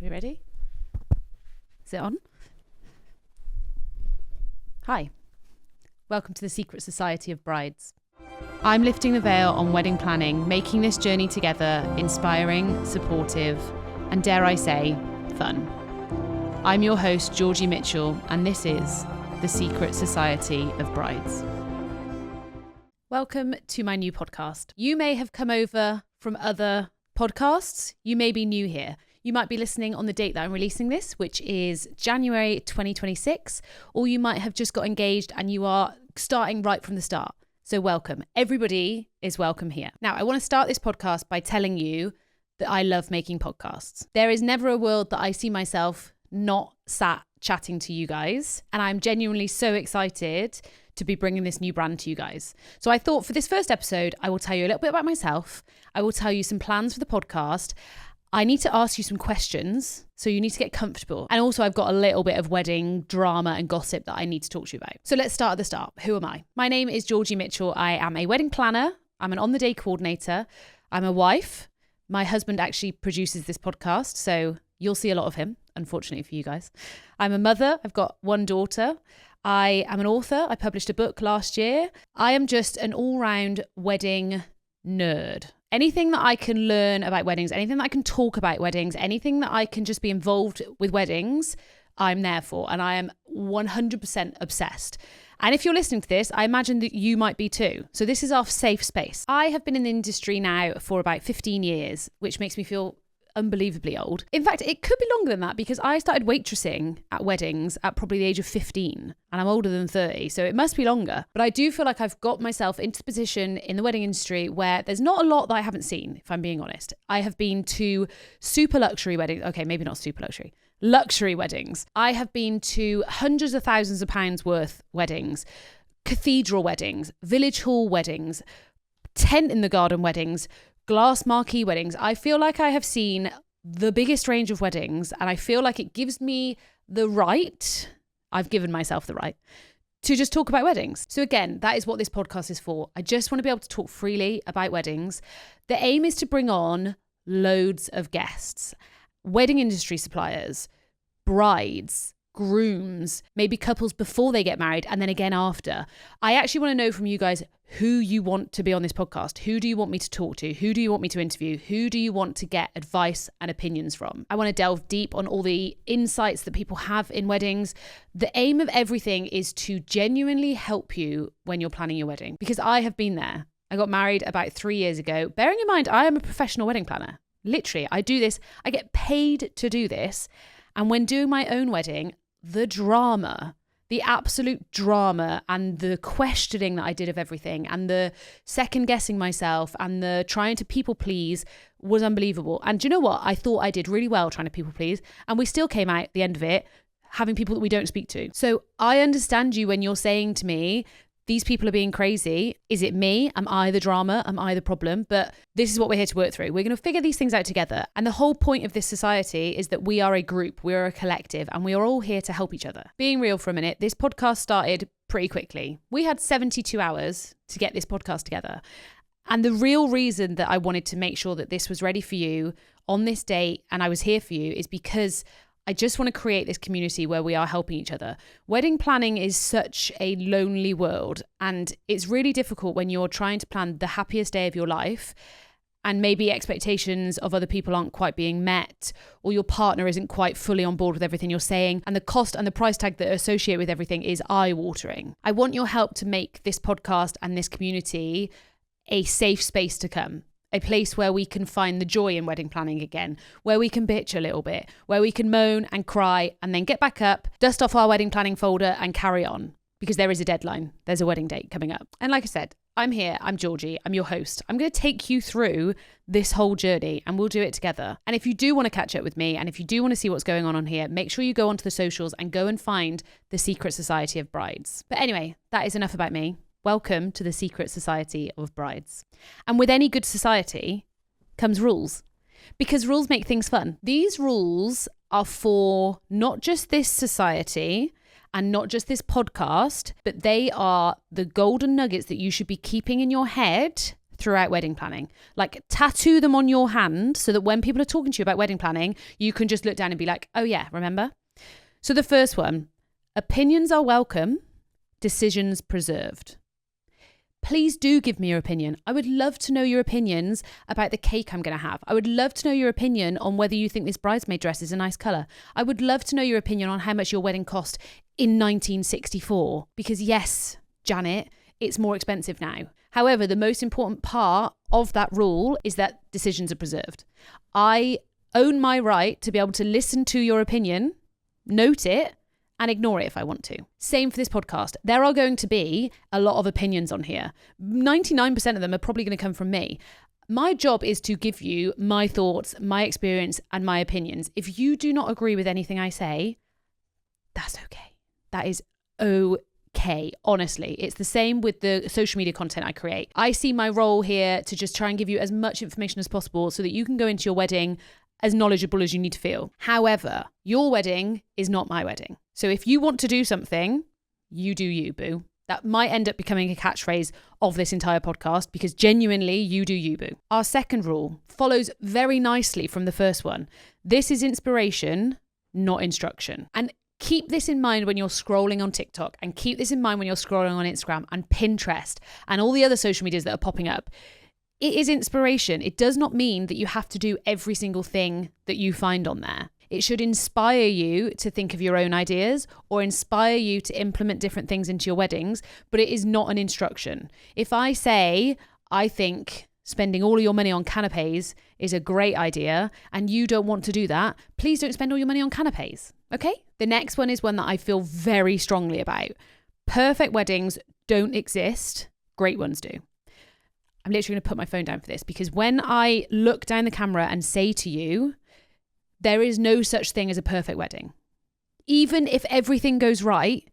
We ready? Is it on? Hi. Welcome to the Secret Society of Brides. I'm lifting the veil on wedding planning, making this journey together inspiring, supportive, and dare I say, fun. I'm your host, Georgie Mitchell, and this is the Secret Society of Brides. Welcome to my new podcast. You may have come over from other podcasts. You may be new here. You might be listening on the date that I'm releasing this, which is January 2026, or you might have just got engaged and you are starting right from the start. So welcome. Everybody is welcome here. Now, I want to start this podcast by telling you that I love making podcasts. There is never a world that I see myself not sat chatting to you guys, and I'm genuinely so excited to be bringing this new brand to you guys. So I thought for this first episode, I will tell you a little bit about myself. I will tell you some plans for the podcast. I need to ask you some questions, so you need to get comfortable. And also I've got a little bit of wedding drama and gossip that I need to talk to you about. So let's start at the start. Who am I? My name is Georgie Mitchell. I am a wedding planner. I'm an on-the-day coordinator. I'm a wife. My husband actually produces this podcast, so you'll see a lot of him, unfortunately for you guys. I'm a mother. I've got one daughter. I am an author. I published a book last year. I am just an all-round wedding nerd. Anything that I can learn about weddings, anything that I can talk about weddings, anything that I can just be involved with weddings, I'm there for. And I am 100% obsessed. And if you're listening to this, I imagine that you might be too. So this is our safe space. I have been in the industry now for about 15 years, which makes me feel unbelievably old. In fact, it could be longer than that because I started waitressing at weddings at probably the age of 15 and I'm older than 30, so it must be longer. But I do feel like I've got myself into the position in the wedding industry where there's not a lot that I haven't seen, if I'm being honest. I have been to super luxury weddings. Okay, maybe not super luxury weddings. I have been to hundreds of thousands of pounds worth weddings, cathedral weddings, village hall weddings, tent in the garden weddings, glass marquee weddings. I feel like I have seen the biggest range of weddings, and I feel like it gives me the right, I've given myself the right, to just talk about weddings. So again, that is what this podcast is for. I just want to be able to talk freely about weddings. The aim is to bring on loads of guests, wedding industry suppliers, brides, grooms, maybe couples before they get married and then again after. I actually want to know from you guys who you want to be on this podcast. Who do you want me to talk to? Who do you want me to interview? Who do you want to get advice and opinions from? I want to delve deep on all the insights that people have in weddings. The aim of everything is to genuinely help you when you're planning your wedding, because I have been there. I got married about 3 years ago. Bearing in mind, I am a professional wedding planner. Literally, I do this. I get paid to do this. And when doing my own wedding, the drama, the absolute drama and the questioning that I did of everything and the second guessing myself and the trying to people please was unbelievable. And do you know what? I thought I did really well trying to people please, and we still came out at the end of it having people that we don't speak to. So I understand you when you're saying to me, these people are being crazy. Is it me? Am I the drama? Am I the problem? But this is what we're here to work through. We're going to figure these things out together. And the whole point of this society is that we are a group, we are a collective, and we are all here to help each other. Being real for a minute, this podcast started pretty quickly. We had 72 hours to get this podcast together. And the real reason that I wanted to make sure that this was ready for you on this date and I was here for you is because I just want to create this community where we are helping each other. Wedding planning is such a lonely world, and it's really difficult when you're trying to plan the happiest day of your life and maybe expectations of other people aren't quite being met, or your partner isn't quite fully on board with everything you're saying, and the cost and the price tag that are associated with everything is eye-watering. I want your help to make this podcast and this community a safe space to come. A place where we can find the joy in wedding planning again, where we can bitch a little bit, where we can moan and cry and then get back up, dust off our wedding planning folder and carry on, because there is a deadline. There's a wedding date coming up. And like I said, I'm here. I'm Georgie. I'm your host. I'm going to take you through this whole journey and we'll do it together. And if you do want to catch up with me and if you do want to see what's going on here, make sure you go onto the socials and go and find the Secret Society of Brides. But anyway, that is enough about me. Welcome to the Secret Society of Brides. And with any good society comes rules, because rules make things fun. These rules are for not just this society and not just this podcast, but they are the golden nuggets that you should be keeping in your head throughout wedding planning. Like tattoo them on your hand so that when people are talking to you about wedding planning, you can just look down and be like, oh yeah, remember? So the first one, opinions are welcome, decisions preserved. Please do give me your opinion. I would love to know your opinions about the cake I'm going to have. I would love to know your opinion on whether you think this bridesmaid dress is a nice colour. I would love to know your opinion on how much your wedding cost in 1964. Because yes, Janet, it's more expensive now. However, the most important part of that rule is that decisions are preserved. I own my right to be able to listen to your opinion, note it, and ignore it if I want to. Same for this podcast. There are going to be a lot of opinions on here. 99% of them are probably going to come from me. My job is to give you my thoughts, my experience, and my opinions. If you do not agree with anything I say, that's okay. That is okay. Honestly, it's the same with the social media content I create. I see my role here to just try and give you as much information as possible so that you can go into your wedding as knowledgeable as you need to feel. However, your wedding is not my wedding. So if you want to do something, you do you, boo. That might end up becoming a catchphrase of this entire podcast because genuinely, you do you, boo. Our second rule follows very nicely from the first one. This is inspiration, not instruction. And keep this in mind when you're scrolling on TikTok, and keep this in mind when you're scrolling on Instagram and Pinterest and all the other social medias that are popping up. It is inspiration. It does not mean that you have to do every single thing that you find on there. It should inspire you to think of your own ideas or inspire you to implement different things into your weddings, but it is not an instruction. If I say, I think spending all of your money on canapes is a great idea and you don't want to do that, please don't spend all your money on canapes, okay? The next one is one that I feel very strongly about. Perfect weddings don't exist. Great ones do. I'm literally going to put my phone down for this because when I look down the camera and say to you, there is no such thing as a perfect wedding. Even if everything goes right,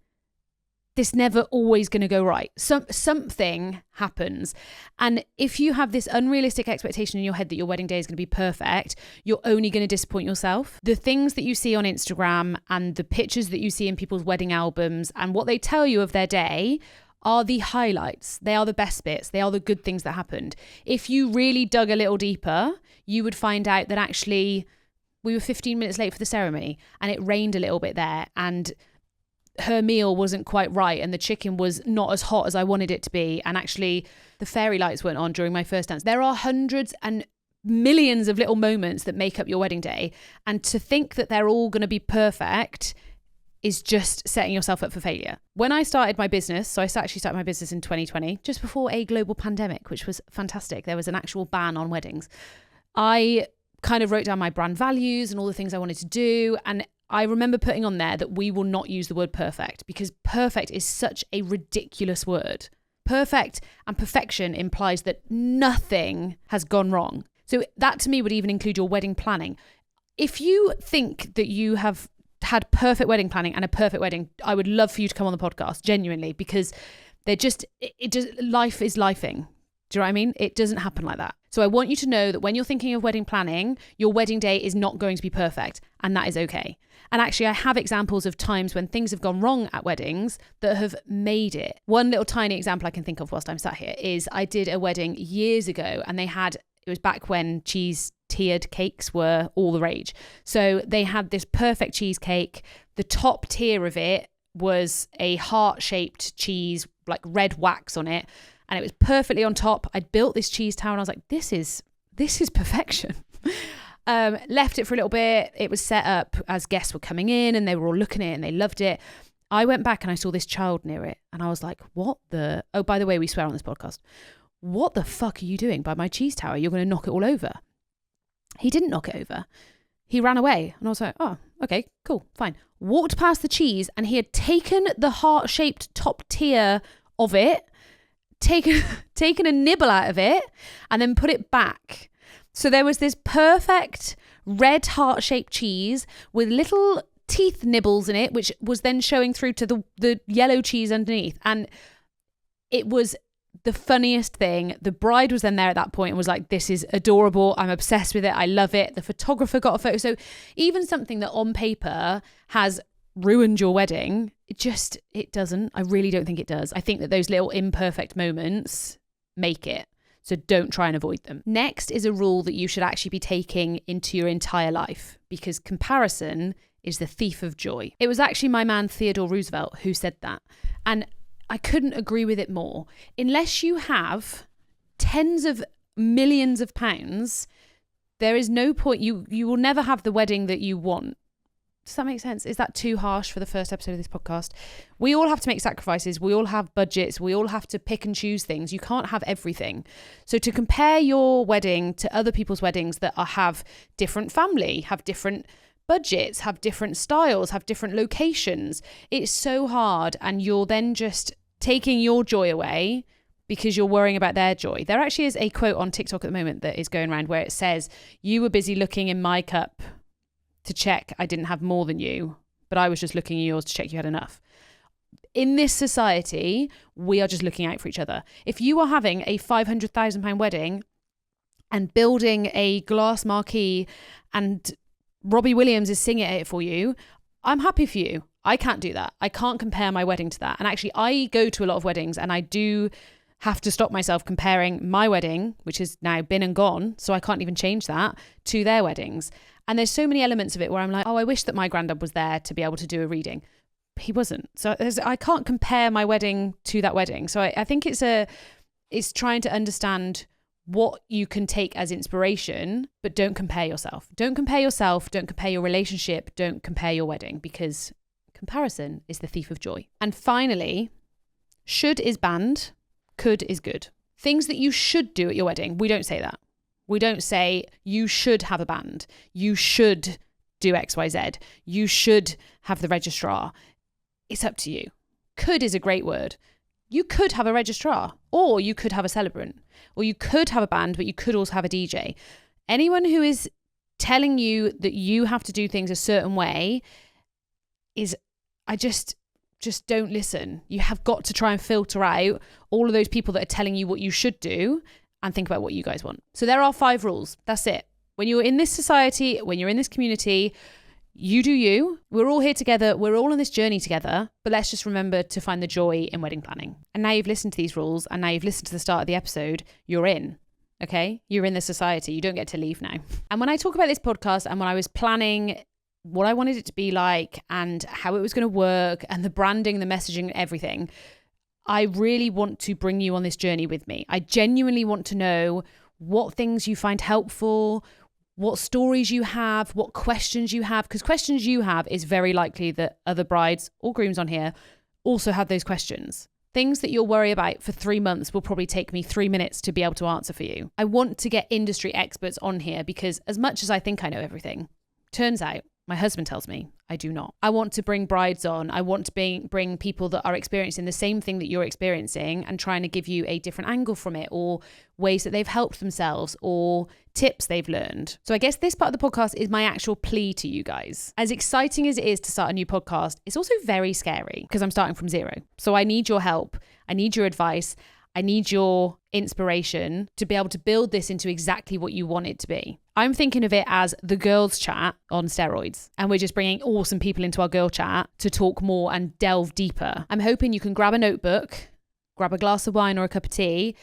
this never always going to go right. Something happens. And if you have this unrealistic expectation in your head that your wedding day is going to be perfect, you're only going to disappoint yourself. The things that you see on Instagram and the pictures that you see in people's wedding albums and what they tell you of their day are the highlights. They are the best bits. They are the good things that happened. If you really dug a little deeper, you would find out that actually we were 15 minutes late for the ceremony and it rained a little bit there and her meal wasn't quite right and the chicken was not as hot as I wanted it to be and actually the fairy lights weren't on during my first dance. There are hundreds and millions of little moments that make up your wedding day, and to think that they're all going to be perfect is just setting yourself up for failure. When I started my business, so I actually started my business in 2020, just before a global pandemic, which was fantastic. There was an actual ban on weddings. I kind of wrote down my brand values and all the things I wanted to do. And I remember putting on there that we will not use the word perfect because perfect is such a ridiculous word. Perfect and perfection implies that nothing has gone wrong. So that to me would even include your wedding planning. If you think that you have had perfect wedding planning and a perfect wedding, I would love for you to come on the podcast, genuinely, because life is lifing. Do you know what I mean? It doesn't happen like that. So I want you to know that when you're thinking of wedding planning, your wedding day is not going to be perfect, and that is okay. And actually, I have examples of times when things have gone wrong at weddings that have made it. One little tiny example I can think of whilst I'm sat here is I did a wedding years ago, and it was back when cheese tiered cakes were all the rage. So they had this perfect cheesecake. The top tier of it was a heart-shaped cheese, like red wax on it. And it was perfectly on top. I'd built this cheese tower and I was like, this is perfection. Left it for a little bit. It was set up as guests were coming in and they were all looking at it and they loved it. I went back and I saw this child near it and I was like, oh, by the way, we swear on this podcast. What the fuck are you doing by my cheese tower? You're going to knock it all over. He didn't knock it over. He ran away. And I was like, oh, okay, cool, fine. Walked past the cheese and he had taken the heart-shaped top tier of it, taken a nibble out of it and then put it back. So there was this perfect red heart-shaped cheese with little teeth nibbles in it, which was then showing through to the yellow cheese underneath. And it was the funniest thing. The bride was then there at that point and was like, this is adorable. I'm obsessed with it. I love it. The photographer got a photo. So even something that on paper has ruined your wedding, it doesn't. I really don't think it does. I think that those little imperfect moments make it. So don't try and avoid them. Next is a rule that you should actually be taking into your entire life, because comparison is the thief of joy. It was actually my man Theodore Roosevelt who said that. And I couldn't agree with it more. Unless you have tens of millions of pounds, there is no point. You will never have the wedding that you want. Does that make sense? Is that too harsh for the first episode of this podcast? We all have to make sacrifices. We all have budgets. We all have to pick and choose things. You can't have everything. So to compare your wedding to other people's weddings that have different family, have different budgets, have different styles, have different locations, it's so hard. And you're then just taking your joy away because you're worrying about their joy. There actually is a quote on TikTok at the moment that is going around where it says, "You were busy looking in my cup to check I didn't have more than you, but I was just looking in yours to check you had enough." In this society, we are just looking out for each other. If you are having a £500,000 wedding and building a glass marquee and Robbie Williams is singing it for you, I'm happy for you. I can't do that. I can't compare my wedding to that. And actually, I go to a lot of weddings and I do have to stop myself comparing my wedding, which has now been and gone, so I can't even change that, to their weddings. And there's so many elements of it where I'm like, oh, I wish that my granddad was there to be able to do a reading. He wasn't. So I can't compare my wedding to that wedding. So I think it's trying to understand what you can take as inspiration, but don't compare yourself. Don't compare yourself. Don't compare your relationship. Don't compare your wedding, because comparison is the thief of joy. And finally, should is banned. Could is good. Things that you should do at your wedding. We don't say that. We don't say you should have a band. You should do XYZ. You should have the registrar. It's up to you. Could is a great word. You could have a registrar, or you could have a celebrant, or you could have a band, but you could also have a DJ. Anyone who is telling you that you have to do things a certain way I just don't listen. You have got to try and filter out all of those people that are telling you what you should do and think about what you guys want. So there are 5 rules. That's it. When you're in this society, when you're in this community, you do you. We're all here together. We're all on this journey together. But let's just remember to find the joy in wedding planning. And now you've listened to these rules, and now you've listened to the start of the episode, you're in. Okay? You're in the society. You don't get to leave now. And when I talk about this podcast and when I was planning what I wanted it to be like and how it was going to work and the branding, the messaging, everything, I really want to bring you on this journey with me. I genuinely want to know what things you find helpful, what stories you have, what questions you have, because questions you have is very likely that other brides or grooms on here also have those questions. Things that you'll worry about for 3 months will probably take me 3 minutes to be able to answer for you. I want to get industry experts on here because as much as I think I know everything, turns out my husband tells me I do not. I want to bring brides on. I want to bring people that are experiencing the same thing that you're experiencing and trying to give you a different angle from it, or ways that they've helped themselves, or tips they've learned. So I guess this part of the podcast is my actual plea to you guys. As exciting as it is to start a new podcast, it's also very scary because I'm starting from zero. So I need your help. I need your advice. I need your inspiration to be able to build this into exactly what you want it to be. I'm thinking of it as the girls' chat on steroids. And we're just bringing awesome people into our girl chat to talk more and delve deeper. I'm hoping you can grab a notebook, grab a glass of wine or a cup of tea,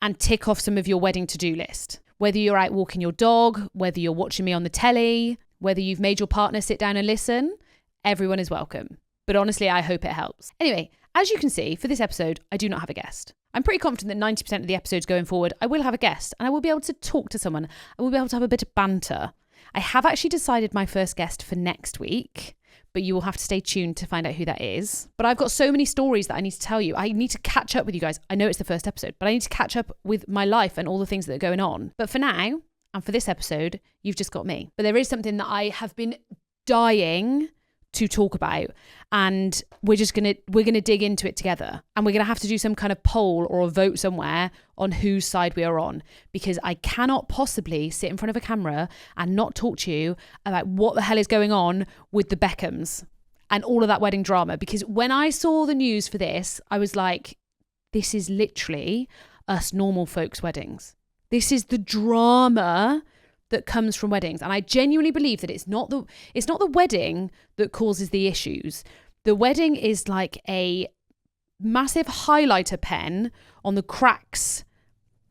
and tick off some of your wedding to-do list. Whether you're out walking your dog, whether you're watching me on the telly, whether you've made your partner sit down and listen, everyone is welcome. But honestly, I hope it helps. Anyway, as you can see, for this episode, I do not have a guest. I'm pretty confident that 90% of the episodes going forward, I will have a guest and I will be able to talk to someone. I will be able to have a bit of banter. I have actually decided my first guest for next week, but you will have to stay tuned to find out who that is. But I've got so many stories that I need to tell you. I need to catch up with you guys. I know it's the first episode, but I need to catch up with my life and all the things that are going on. But for now, and for this episode, you've just got me. But there is something that I have been dying to talk about, and we're gonna dig into it together, and we're gonna have to do some kind of poll or a vote somewhere on whose side we are on, because I cannot possibly sit in front of a camera and not talk to you about what the hell is going on with the Beckhams and all of that wedding drama. Because when I saw the news for this, I was like, this is literally us normal folks' weddings. This is the drama that comes from weddings. And I genuinely believe that it's not the wedding that causes the issues. The wedding is like a massive highlighter pen on the cracks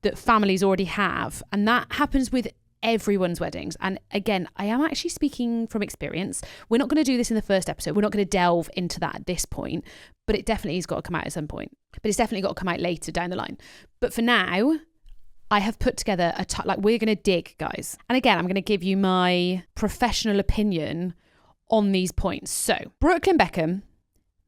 that families already have. And that happens with everyone's weddings. And again, I am actually speaking from experience. We're not going to do this in the first episode. We're not going to delve into that at this point, but it definitely has got to come out at some point. But it's definitely got to come out later down the line. But for now, I have put together we're going to dig, guys. And again, I'm going to give you my professional opinion on these points. So Brooklyn Beckham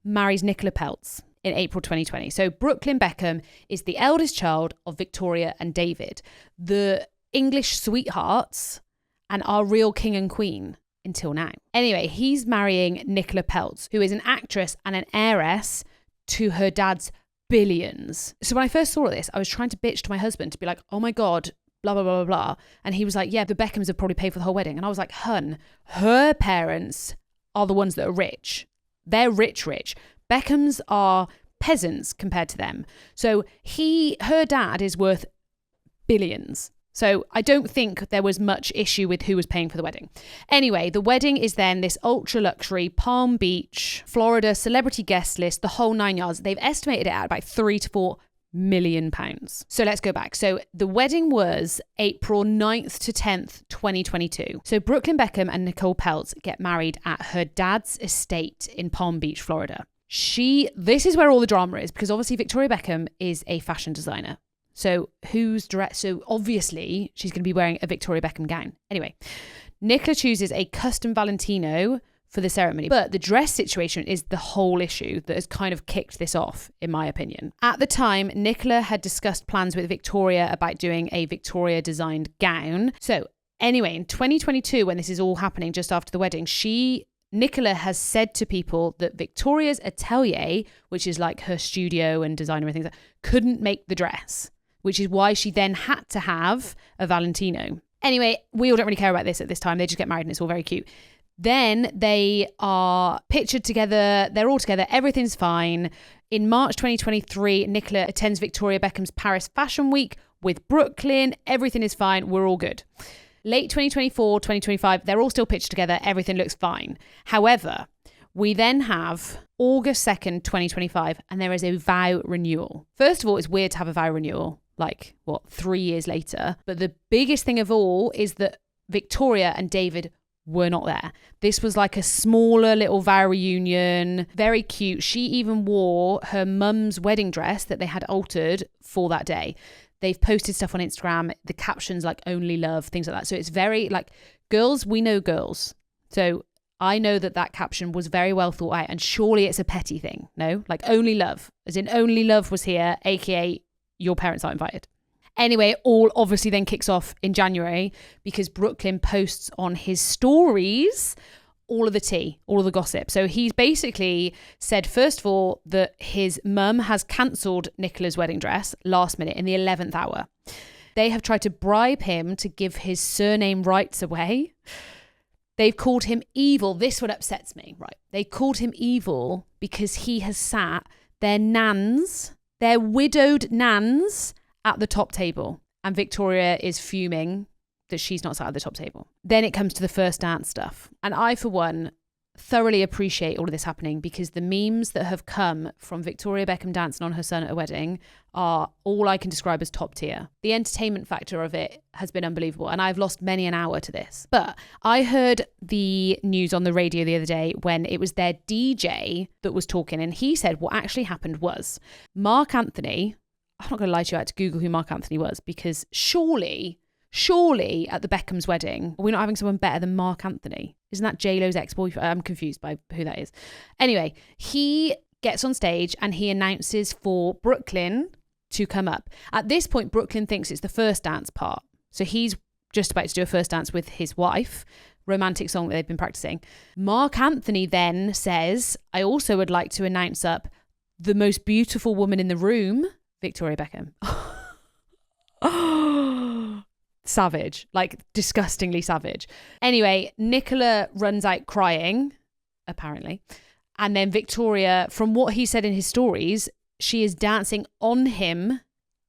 marries Nicola Peltz in April 2020. So Brooklyn Beckham is the eldest child of Victoria and David, the English sweethearts and our real king and queen until now. Anyway, he's marrying Nicola Peltz, who is an actress and an heiress to her dad's billions. So when I first saw this, I was trying to bitch to my husband to be like, oh my God, blah, blah, blah, blah, blah. And he was like, yeah, the Beckhams have probably paid for the whole wedding. And I was like, hun, her parents are the ones that are rich. They're rich. Beckhams are peasants compared to them. So her dad is worth billions. So I don't think there was much issue with who was paying for the wedding. Anyway, the wedding is then this ultra luxury Palm Beach, Florida celebrity guest list, the whole 9 yards. They've estimated it at about £3 to £4 million. So let's go back. So the wedding was April 9th to 10th, 2022. So Brooklyn Beckham and Nicole Peltz get married at her dad's estate in Palm Beach, Florida. This is where all the drama is, because obviously Victoria Beckham is a fashion designer. So so obviously she's going to be wearing a Victoria Beckham gown. Anyway, Nicola chooses a custom Valentino for the ceremony, but the dress situation is the whole issue that has kind of kicked this off, in my opinion. At the time, Nicola had discussed plans with Victoria about doing a Victoria designed gown. So anyway, in 2022, when this is all happening just after the wedding, Nicola has said to people that Victoria's atelier, which is like her studio and designer and things like that, couldn't make the dress, which is why she then had to have a Valentino. Anyway, we all don't really care about this at this time. They just get married and it's all very cute. Then they are pictured together. They're all together. Everything's fine. In March 2023, Nicola attends Victoria Beckham's Paris Fashion Week with Brooklyn. Everything is fine. We're all good. Late 2024, 2025, they're all still pictured together. Everything looks fine. However, we then have August 2nd, 2025, and there is a vow renewal. First of all, it's weird to have a vow renewal, 3 years later. But the biggest thing of all is that Victoria and David were not there. This was like a smaller little vow reunion, very cute. She even wore her mum's wedding dress that they had altered for that day. They've posted stuff on Instagram, the captions like only love, things like that. So it's very girls, we know girls. So I know that caption was very well thought out, and surely it's a petty thing. No, only love, as in only love was here, aka your parents aren't invited. Anyway, it all obviously then kicks off in January because Brooklyn posts on his stories all of the tea, all of the gossip. So he's basically said, first of all, that his mum has cancelled Nicola's wedding dress last minute in the 11th hour. They have tried to bribe him to give his surname rights away. They've called him evil. This one upsets me, right? They called him evil because he has sat their widowed nans at the top table. And Victoria is fuming that she's not sat at the top table. Then it comes to the first dance stuff. And I, for one, thoroughly appreciate all of this happening because the memes that have come from Victoria Beckham dancing on her son at a wedding are all I can describe as top tier. The entertainment factor of it has been unbelievable, and I've lost many an hour to this. But I heard the news on the radio the other day when it was their DJ that was talking, and he said what actually happened was Mark Anthony, I'm not going to lie to you, I had to Google who Mark Anthony was, because surely at the Beckham's wedding, are we not having someone better than Mark Anthony? Isn't that J-Lo's ex-boyfriend? I'm confused by who that is. Anyway, he gets on stage and he announces for Brooklyn to come up. At this point, Brooklyn thinks it's the first dance part. So he's just about to do a first dance with his wife, romantic song that they've been practicing. Mark Anthony then says, I also would like to announce up the most beautiful woman in the room, Victoria Beckham. Savage, disgustingly savage. Anyway, Nicola runs out crying, apparently. And then Victoria, from what he said in his stories, she is dancing on him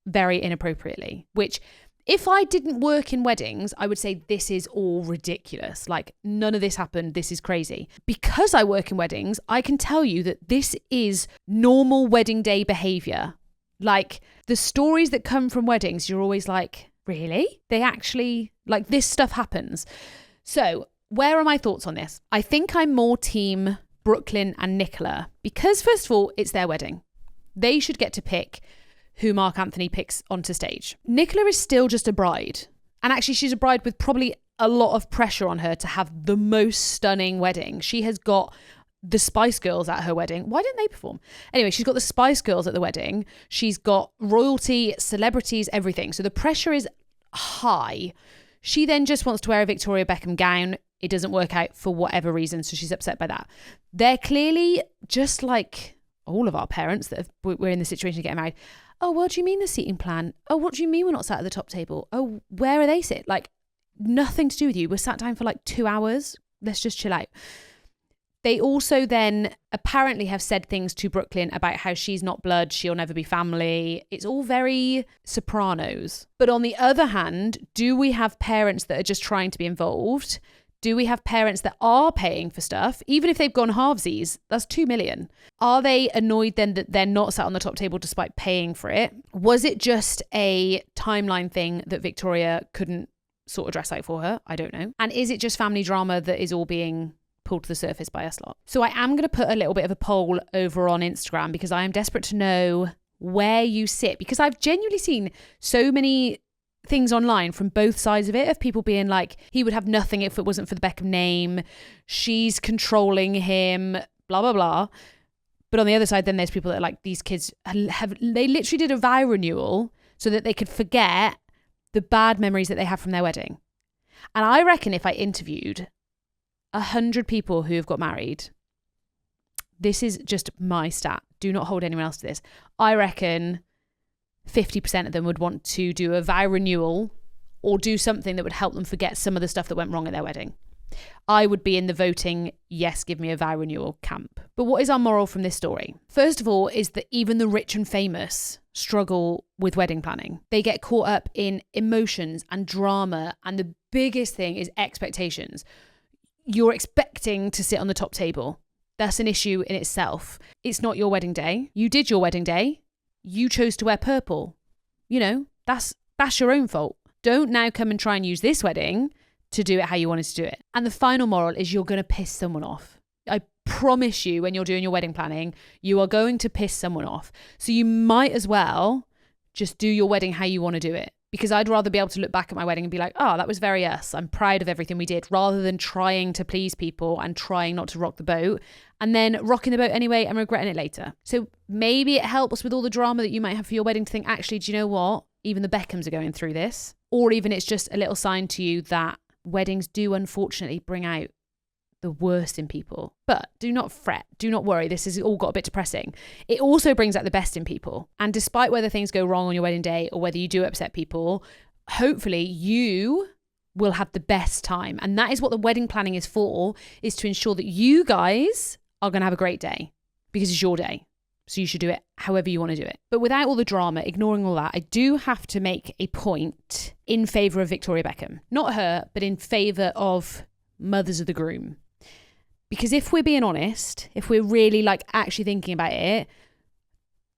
very inappropriately, which if I didn't work in weddings, I would say this is all ridiculous. None of this happened. This is crazy. Because I work in weddings, I can tell you that this is normal wedding day behavior. Like, the stories that come from weddings, you're always like, really? They actually, like, this stuff happens. So where are my thoughts on this? I think I'm more team Brooklyn and Nicola because, first of all, it's their wedding. They should get to pick who Mark Anthony picks onto stage. Nicola is still just a bride. And actually, she's a bride with probably a lot of pressure on her to have the most stunning wedding. She has got the Spice Girls at her wedding. Why didn't they perform? Anyway, she's got the Spice Girls at the wedding. She's got royalty, celebrities, everything. So the pressure is high. She then just wants to wear a Victoria Beckham gown. It doesn't work out for whatever reason, so she's upset by that. They're clearly just like all of our parents that we're in the situation of getting married. Oh, what do you mean the seating plan? Oh, what do you mean we're not sat at the top table? Oh, where are they sit? Like, nothing to do with you. We're sat down for like 2 hours. Let's just chill out. They also then apparently have said things to Brooklyn about how she's not blood, she'll never be family. It's all very Sopranos. But on the other hand, do we have parents that are just trying to be involved? Do we have parents that are paying for stuff? Even if they've gone halvesies, that's 2 million. Are they annoyed then that they're not sat on the top table despite paying for it? Was it just a timeline thing that Victoria couldn't sort of dress out for her? I don't know. And is it just family drama that is all being pulled to the surface by us lot? So I am going to put a little bit of a poll over on Instagram because I am desperate to know where you sit, because I've genuinely seen so many things online from both sides of it, of people being like, he would have nothing if it wasn't for the Beckham name, she's controlling him, blah blah blah. But on the other side, then there's people that are like, these kids they literally did a vow renewal so that they could forget the bad memories that they have from their wedding. And I reckon if I interviewed 100 people who have got married, this is just my stat, do not hold anyone else to this, I reckon 50% of them would want to do a vow renewal or do something that would help them forget some of the stuff that went wrong at their wedding. I would be in the voting, yes, give me a vow renewal camp. But what is our moral from this story? First of all is that even the rich and famous struggle with wedding planning. They get caught up in emotions and drama, and the biggest thing is expectations. You're expecting to sit on the top table. That's an issue in itself. It's not your wedding day. You did your wedding day. You chose to wear purple. You know, that's your own fault. Don't now come and try and use this wedding to do it how you wanted to do it. And the final moral is you're going to piss someone off. I promise you, when you're doing your wedding planning, you are going to piss someone off. So you might as well just do your wedding how you want to do it. Because I'd rather be able to look back at my wedding and be like, oh, that was very us. I'm proud of everything we did, rather than trying to please people and trying not to rock the boat and then rocking the boat anyway and regretting it later. So maybe it helps with all the drama that you might have for your wedding to think, actually, do you know what? Even the Beckhams are going through this. Or even it's just a little sign to you that weddings do unfortunately bring out the worst in people. But do not fret, do not worry, this has all got a bit depressing. It also brings out the best in people. And despite whether things go wrong on your wedding day or whether you do upset people, hopefully you will have the best time. And that is what the wedding planning is for, is to ensure that you guys are going to have a great day, because it's your day. So you should do it however you want to do it. But without all the drama, ignoring all that, I do have to make a point in favour of Victoria Beckham. Not her, but in favour of mothers of the groom. Because if we're being honest, if we're really like actually thinking about it,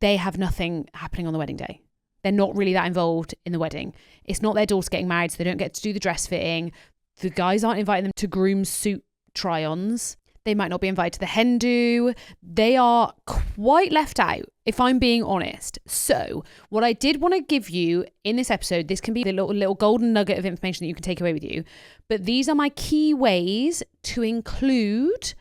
they have nothing happening on the wedding day. They're not really that involved in the wedding. It's not their daughter getting married, so they don't get to do the dress fitting. The guys aren't inviting them to groom suit try-ons. They might not be invited to the hen do. They are quite left out, if I'm being honest. So what I did want to give you in this episode, this can be the little golden nugget of information that you can take away with you. But these are my key ways to include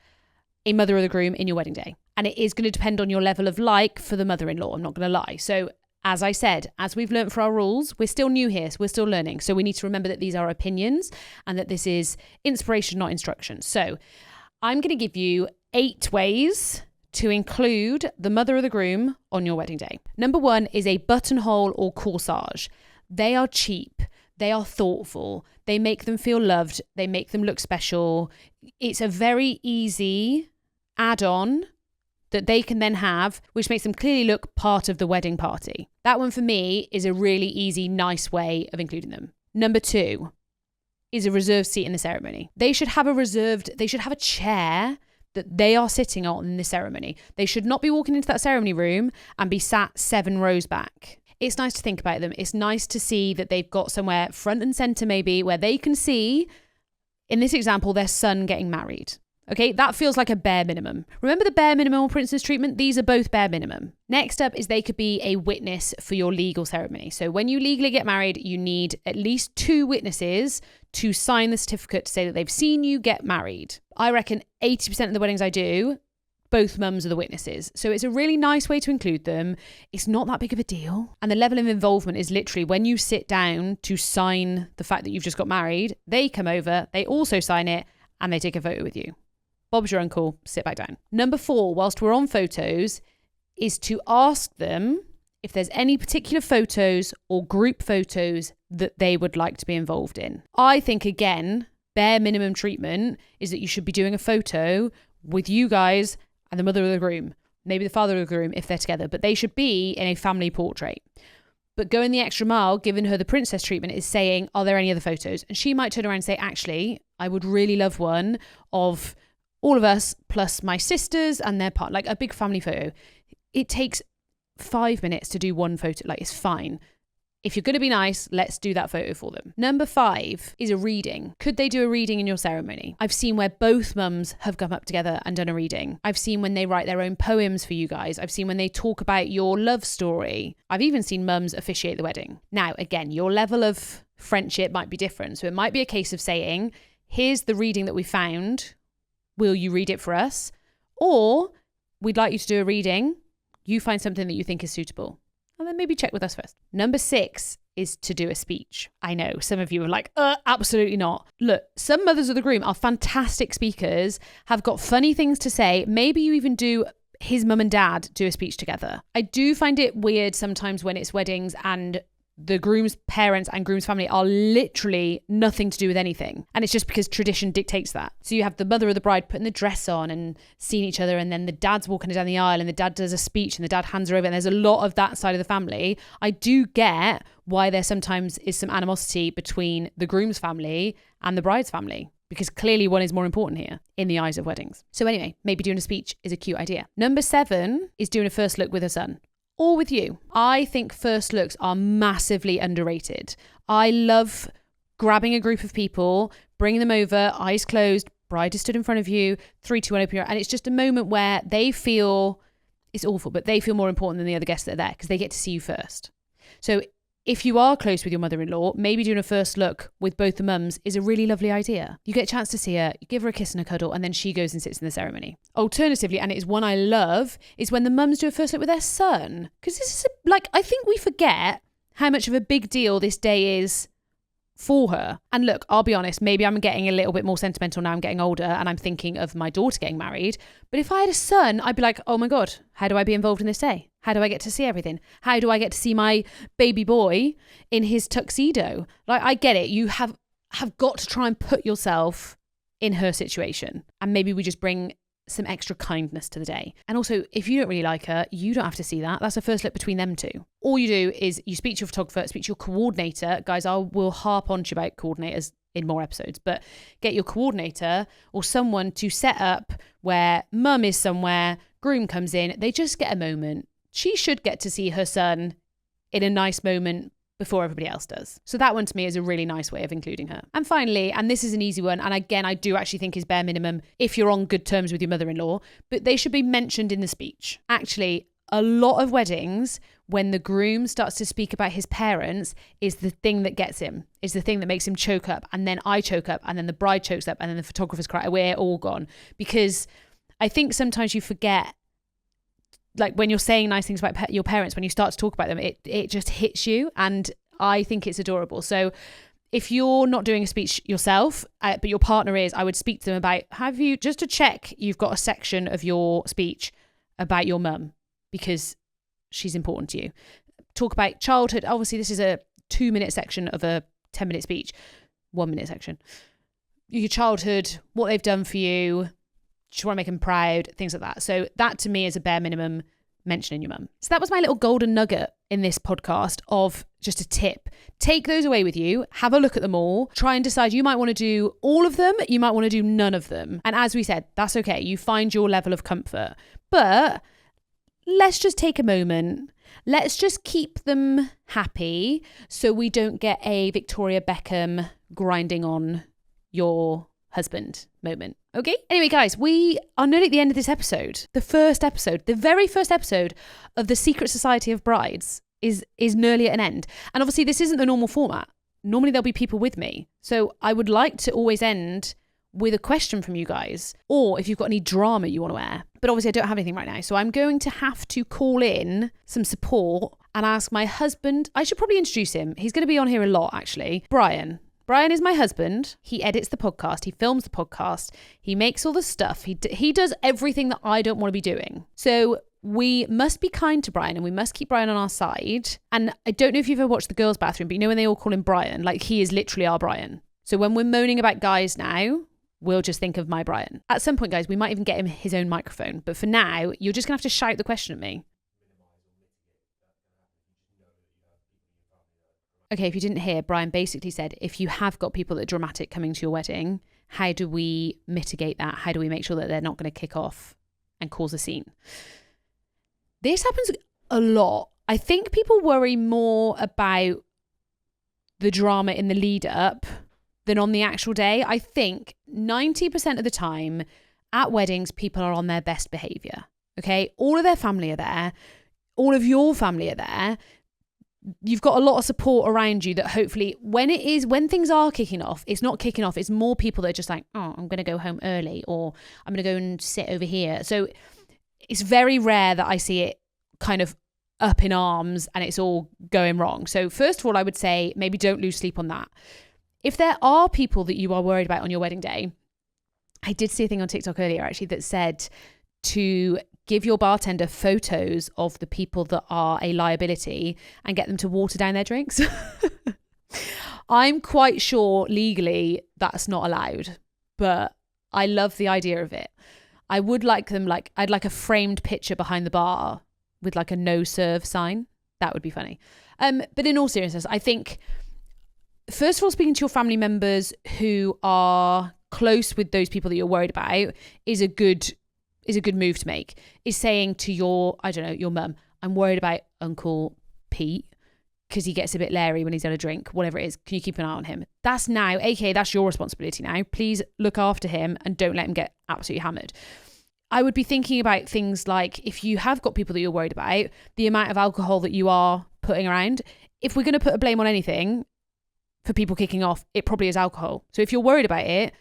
a mother of the groom in your wedding day. And it is going to depend on your level of like for the mother-in-law. I'm not going to lie. So as I said, as we've learned for our rules, we're still new here, so we're still learning. So we need to remember that these are opinions and that this is inspiration, not instruction. So I'm going to give you 8 ways to include the mother of the groom on your wedding day. Number 1 is a buttonhole or corsage. They are cheap. They are thoughtful. They make them feel loved. They make them look special. It's a very easy add-on that they can then have, which makes them clearly look part of the wedding party. That one for me is a really easy, nice way of including them. Number 2 is a reserved seat in the ceremony. They should have a chair that they are sitting on in the ceremony. They should not be walking into that ceremony room and be sat 7 rows back. It's nice to think about them. It's nice to see that they've got somewhere front and center maybe where they can see, in this example, their son getting married. Okay, that feels like a bare minimum. Remember the bare minimum or princess treatment? These are both bare minimum. Next up is they could be a witness for your legal ceremony. So when you legally get married, you need at least 2 witnesses to sign the certificate to say that they've seen you get married. I reckon 80% of the weddings I do, both mums are the witnesses. So it's a really nice way to include them. It's not that big of a deal. And the level of involvement is literally when you sit down to sign the fact that you've just got married, they come over, they also sign it, and they take a photo with you. Bob's your uncle, sit back down. Number 4, whilst we're on photos, is to ask them if there's any particular photos or group photos that they would like to be involved in. I think, again, bare minimum treatment is that you should be doing a photo with you guys and the mother of the groom, maybe the father of the groom if they're together, but they should be in a family portrait. But going the extra mile, giving her the princess treatment, is saying, are there any other photos? And she might turn around and say, actually, I would really love one of all of us plus my sisters and their part, like a big family photo. It takes 5 minutes to do one photo. Like, it's fine. If you're going to be nice, let's do that photo for them. Number 5 is a reading. Could they do a reading in your ceremony? I've seen where both mums have come up together and done a reading. I've seen when they write their own poems for you guys. I've seen when they talk about your love story. I've even seen mums officiate the wedding. Now, again, your level of friendship might be different. So it might be a case of saying, here's the reading that we found. Will you read it for us? Or we'd like you to do a reading. You find something that you think is suitable. And then maybe check with us first. Number 6 is to do a speech. I know some of you are like, absolutely not. Look, some mothers of the groom are fantastic speakers, have got funny things to say. Maybe you even do his mum and dad do a speech together. I do find it weird sometimes when it's weddings and the groom's parents and groom's family are literally nothing to do with anything. And it's just because tradition dictates that. So you have the mother of the bride putting the dress on and seeing each other, and then the dad's walking down the aisle and the dad does a speech and the dad hands her over, and there's a lot of that side of the family. I do get why there sometimes is some animosity between the groom's family and the bride's family, because clearly one is more important here in the eyes of weddings. So anyway, maybe doing a speech is a cute idea. Number 7 is doing a first look with her son. Or with you. I think first looks are massively underrated. I love grabbing a group of people, bringing them over, eyes closed, bride is stood in front of you, 3, 2, 1, open your eyes. And it's just a moment where they feel, it's awful, but they feel more important than the other guests that are there because they get to see you first. So if you are close with your mother-in-law, maybe doing a first look with both the mums is a really lovely idea. You get a chance to see her, you give her a kiss and a cuddle, and then she goes and sits in the ceremony. Alternatively, and it is one I love, is when the mums do a first look with their son. Because this is, I think we forget how much of a big deal this day is for her. And look, I'll be honest, maybe I'm getting a little bit more sentimental now I'm getting older and I'm thinking of my daughter getting married. But if I had a son, I'd be like, oh my God, how do I be involved in this day? How do I get to see everything? How do I get to see my baby boy in his tuxedo? Like, I get it. You have got to try and put yourself in her situation. And maybe we just bring some extra kindness to the day. And also, if you don't really like her, you don't have to see that. That's a first look between them two. All you do is you speak to your photographer, speak to your coordinator. Guys, I will harp on to you about coordinators in more episodes, but get your coordinator or someone to set up where mum is somewhere, groom comes in, they just get a moment. She should get to see her son in a nice moment before everybody else does. So that one to me is a really nice way of including her. And finally, and this is an easy one, and again, I do actually think is bare minimum if you're on good terms with your mother-in-law, but they should be mentioned in the speech. Actually, a lot of weddings, when the groom starts to speak about his parents, is the thing that gets him, is the thing that makes him choke up, and then I choke up, and then the bride chokes up, and then the photographers cry, we're all gone. Because I think sometimes you forget, like when you're saying nice things about your parents, when you start to talk about them, it just hits you. And I think it's adorable. So if you're not doing a speech yourself, but your partner is, I would speak to them about, just to check you've got a section of your speech about your mum, because she's important to you. Talk about childhood. Obviously, this is a 2-minute section of a 10-minute speech, 1-minute section. Your childhood, what they've done for you. Do you want to make them proud? Things like that. So that to me is a bare minimum mentioning your mum. So that was my little golden nugget in this podcast of just a tip. Take those away with you, have a look at them all, try and decide. You might want to do all of them, you might want to do none of them. And as we said, that's okay. You find your level of comfort. But let's just take a moment. Let's just keep them happy so we don't get a Victoria Beckham grinding on your husband moment. Okay? Anyway, guys, we are nearly at the end of this episode. The very first episode of the Secret Society of Brides is nearly at an end. And obviously this isn't the normal format. Normally there'll be people with me. So I would like to always end with a question from you guys, or if you've got any drama you want to air. But obviously I don't have anything right now. So I'm going to have to call in some support and ask my husband. I should probably introduce him. He's going to be on here a lot, actually. Brian. Brian is my husband. He edits the podcast. He films the podcast. He makes all the stuff. He does everything that I don't want to be doing. So we must be kind to Brian and we must keep Brian on our side. And I don't know if you've ever watched The Girls' Bathroom, but you know when they all call him Brian? Like, he is literally our Brian. So when we're moaning about guys now, we'll just think of my Brian. At some point, guys, we might even get him his own microphone. But for now, you're just going to have to shout the question at me. Okay, if you didn't hear, Brian basically said, if you have got people that are dramatic coming to your wedding, how do we mitigate that? How do we make sure that they're not going to kick off and cause a scene? This happens a lot. I think people worry more about the drama in the lead up than on the actual day. I think 90% of the time at weddings, people are on their best behavior. Okay, all of their family are there. All of your family are there. You've got a lot of support around you that hopefully when things are kicking off, it's not kicking off. It's more people that are just like, oh, I'm going to go home early, or I'm going to go and sit over here. So it's very rare that I see it kind of up in arms and it's all going wrong. So first of all, I would say maybe don't lose sleep on that. If there are people that you are worried about on your wedding day, I did see a thing on TikTok earlier actually that said to give your bartender photos of the people that are a liability and get them to water down their drinks. I'm quite sure legally that's not allowed, but I love the idea of it. I would like them, I'd like a framed picture behind the bar with like a no serve sign. That would be funny. But in all seriousness, I think, first of all, speaking to your family members who are close with those people that you're worried about is a good move to make. Is saying to your mum, I'm worried about Uncle Pete because he gets a bit leery when he's had a drink, whatever it is. Can you keep an eye on him? That's your responsibility now. Please look after him and don't let him get absolutely hammered. I would be thinking about things like, if you have got people that you're worried about, the amount of alcohol that you are putting around. If we're going to put a blame on anything for people kicking off, it probably is alcohol. So if you're worried about it,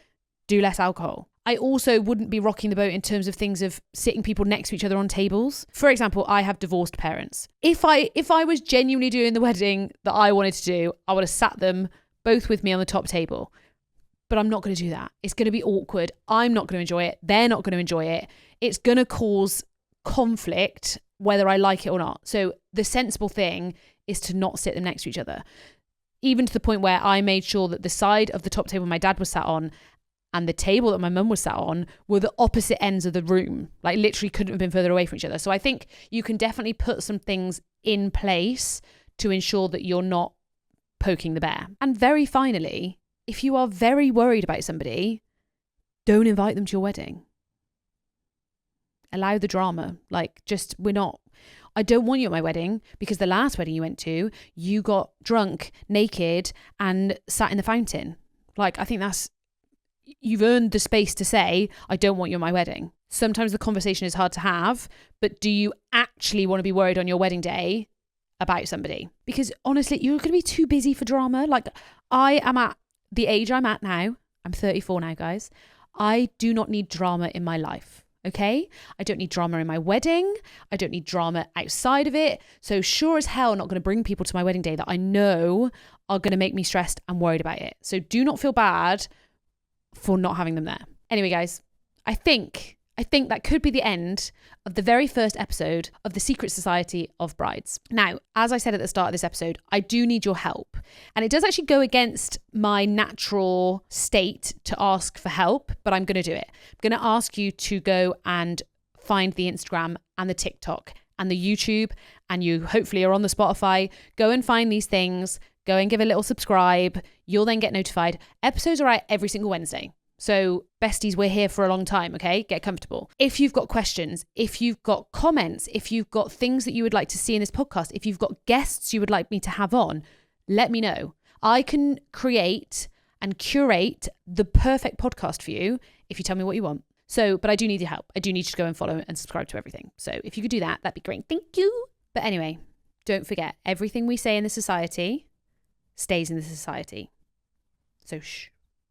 do less alcohol. I also wouldn't be rocking the boat in terms of things of sitting people next to each other on tables. For example, I have divorced parents. If I was genuinely doing the wedding that I wanted to do, I would have sat them both with me on the top table. But I'm not going to do that. It's going to be awkward. I'm not going to enjoy it. They're not going to enjoy it. It's going to cause conflict, whether I like it or not. So the sensible thing is to not sit them next to each other. Even to the point where I made sure that the side of the top table my dad was sat on and the table that my mum was sat on were the opposite ends of the room. Like, literally couldn't have been further away from each other. So I think you can definitely put some things in place to ensure that you're not poking the bear. And very finally, if you are very worried about somebody, don't invite them to your wedding. Allow the drama. I don't want you at my wedding because the last wedding you went to, you got drunk, naked, and sat in the fountain. I think you've earned the space to say, I don't want you at my wedding. Sometimes the conversation is hard to have, but do you actually want to be worried on your wedding day about somebody? Because honestly, you're going to be too busy for drama. I am at the age I'm at now. I'm 34 now, guys. I do not need drama in my life. Okay? I don't need drama in my wedding. I don't need drama outside of it. So sure as hell, I'm not going to bring people to my wedding day that I know are going to make me stressed and worried about it. So do not feel bad for not having them there. Anyway, guys, I think that could be the end of the very first episode of the Secret Society of Brides. Now, as I said at the start of this episode, I do need your help. And it does actually go against my natural state to ask for help, but I'm going to do it. I'm going to ask you to go and find the Instagram and the TikTok and the YouTube, and you hopefully are on the Spotify, go and find these things. Go and give a little subscribe. You'll then get notified. Episodes are out every single Wednesday. So besties, we're here for a long time, okay? Get comfortable. If you've got questions, if you've got comments, if you've got things that you would like to see in this podcast, if you've got guests you would like me to have on, let me know. I can create and curate the perfect podcast for you if you tell me what you want. So, but I do need your help. I do need you to go and follow and subscribe to everything. So if you could do that, that'd be great. Thank you. But anyway, don't forget, everything we say in the society stays in the society. So shh.